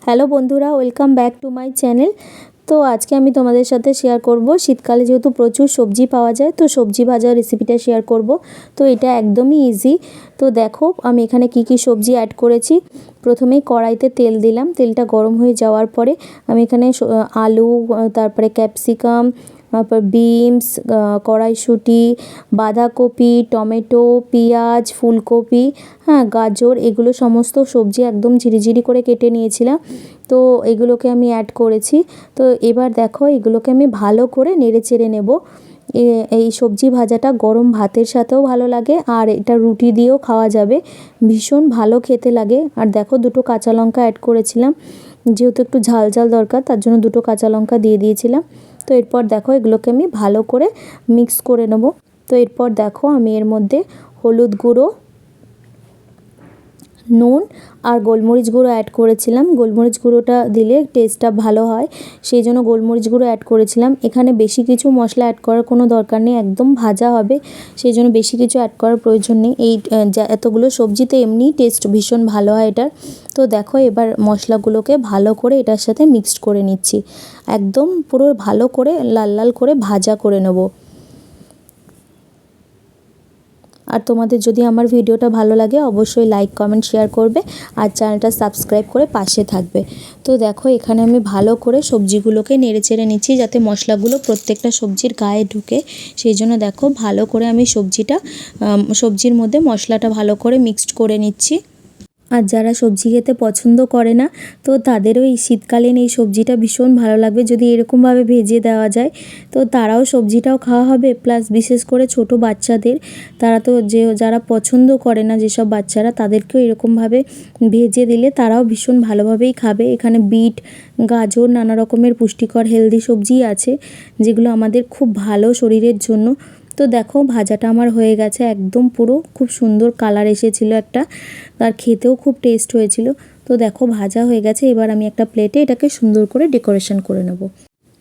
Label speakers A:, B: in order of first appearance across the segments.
A: Hello বন্ধুরা, welcome back to my channel. তো আজকে আমি তোমাদের সাথে শেয়ার করব, শীতকালে যেহেতু প্রচুর সবজি পাওয়া যায় তো সবজি ভাজার রেসিপিটা শেয়ার করব। তো এটা একদমই ইজি। তো দেখো আমি এখানে কি কি সবজি অ্যাড করেছি। প্রথমেই কড়াইতে তেল দিলাম, তেলটা গরম হয়ে যাওয়ার পরে আমি এখানে আলু, তারপরে ক্যাপসিকাম, তারপর বিনস, কড়াইশুঁটি, বাঁধাকপি, টমেটো, পেঁয়াজ, ফুলকপি, গাজর, এগুলো সমস্ত সবজি একদম ঝিরিঝিরি করে কেটে নিয়েছিলাম। তো এগুলোকে আমি অ্যাড করেছি। তো এবার দেখো এগুলোকে আমি ভালো করে নেড়ে চেড়ে নেব। এই সবজি ভাজাটা গরম ভাতের সাথেও ভালো লাগে, আর এটা রুটি দিয়েও খাওয়া যাবে, ভীষণ ভালো খেতে লাগে। আর দেখো দুটো কাঁচা লঙ্কা অ্যাড করেছিলাম, যেহেতু একটু ঝাল ঝাল দরকার তার জন্য দুটো কাঁচা লঙ্কা দিয়ে দিয়েছিলাম। তো এরপর দেখো এগুলোকে আমি ভালো করে মিক্স করে নেব। তো এরপর দেখো আমি এর মধ্যে হলুদ গুঁড়ো, নুন আর গোলমরিচ গুঁড়ো অ্যাড করেছিলাম। গোলমরিচ গুঁড়োটা দিলে টেস্টটা ভালো হয়, সেই জন্য গোলমরিচ গুঁড়ো অ্যাড করেছিলাম। এখানে বেশি কিছু মশলা অ্যাড করার কোনো দরকার নেই, একদম ভাজা হবে, সেই জন্য বেশি কিছু অ্যাড করার প্রয়োজন নেই। এতগুলো সবজিতে এমনিই টেস্ট ভীষণ ভালো হয় এটার। তো দেখো এবার মশলাগুলোকে ভালো করে এটার সাথে মিক্সড করে নিচ্ছি, একদম পুরো ভালো করে লাল লাল করে ভাজা করে নেব। আর তোমাদের যদি আমার ভিডিওটা ভালো লাগে অবশ্যই লাইক, কমেন্ট, শেয়ার করবে আর চ্যানেলটা সাবস্ক্রাইব করে পাশে থাকবে। তো দেখো এখানে আমি ভালো করে সবজিগুলোকে নেড়ে চেড়ে নিচ্ছি যাতে মশলাগুলো প্রত্যেকটা সবজির গায়ে ঢুকে, সেই জন্য দেখো ভালো করে আমি সবজির মধ্যে মশলাটা ভালো করে মিক্সড করে নিচ্ছি। আর যারা সবজি খেতে পছন্দ করে না তো তাদেরও এই শীতকালীন এই সবজিটা ভীষণ ভালো লাগবে যদি এরকমভাবে ভেজে দেওয়া যায়। তো তারাও সবজিটাও খাওয়া হবে, প্লাস বিশেষ করে ছোট বাচ্চাদের, তারা তো যারা পছন্দ করে না যেসব বাচ্চারা, তাদেরকেও এরকমভাবে ভেজে দিলে তারাও ভীষণ ভালোভাবেই খাবে। এখানে বিট, গাজর, নানা রকমের পুষ্টিকর হেলদি সবজি আছে যেগুলো আমাদের খুব ভালো শরীরের জন্য। তো দেখো ভাজাটা আমার হয়ে গেছে, একদম পুরো খুব সুন্দর কালার এসেছিল একটা, আর খেতেও খুব টেস্ট হয়েছিল। তো দেখো ভাজা হয়ে গেছে, এবার আমি একটা প্লেটে এটাকে সুন্দর করে ডেকোরেশন করে নেব।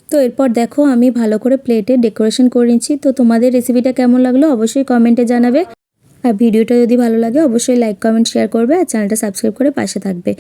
A: তো এরপর দেখো আমি ভালো করে প্লেটে ডেকোরেশন করে নিচ্ছি। তো তোমাদের রেসিপিটা কেমন লাগলো অবশ্যই কমেন্টে জানাবে, আর ভিডিওটা যদি ভালো লাগে অবশ্যই লাইক, কমেন্ট, শেয়ার করবে আর চ্যানেলটা সাবস্ক্রাইব করে পাশে থাকবে।